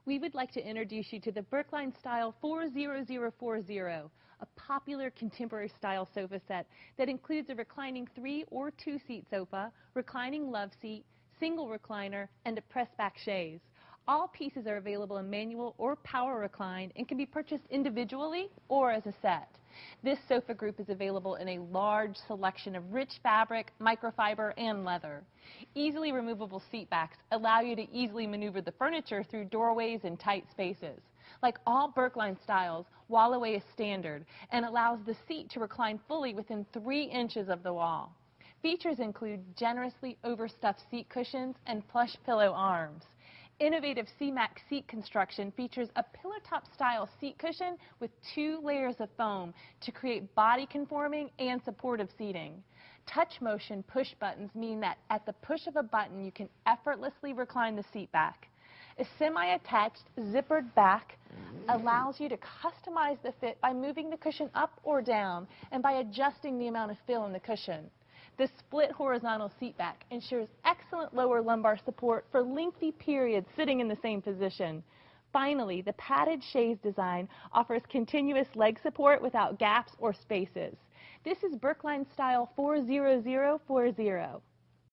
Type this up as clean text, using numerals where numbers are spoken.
We would like to introduce you to the Berkline Style 40040, a popular contemporary style sofa set that includes a reclining 3- or 2-seat sofa, reclining love seat, single recliner, and a press-back chaise. All pieces are available in manual or power recline and can be purchased individually or as a set. This sofa group is available in a large selection of rich fabric, microfiber, and leather. Easily removable seat backs allow you to easily maneuver the furniture through doorways and tight spaces. Like all Berkline styles, wall-away is standard and allows the seat to recline fully within 3 inches of the wall. Features include generously overstuffed seat cushions and plush pillow arms. Innovative C-Max seat construction features a pillar-top style seat cushion with 2 layers of foam to create body-conforming and supportive seating. Touch motion push buttons mean that at the push of a button you can effortlessly recline the seat back. A semi-attached zippered back allows you to customize the fit by moving the cushion up or down and by adjusting the amount of fill in the cushion. The split horizontal seat back ensures excellent lower lumbar support for lengthy periods sitting in the same position. Finally, the padded chaise design offers continuous leg support without gaps or spaces. This is Berkline Style 40040.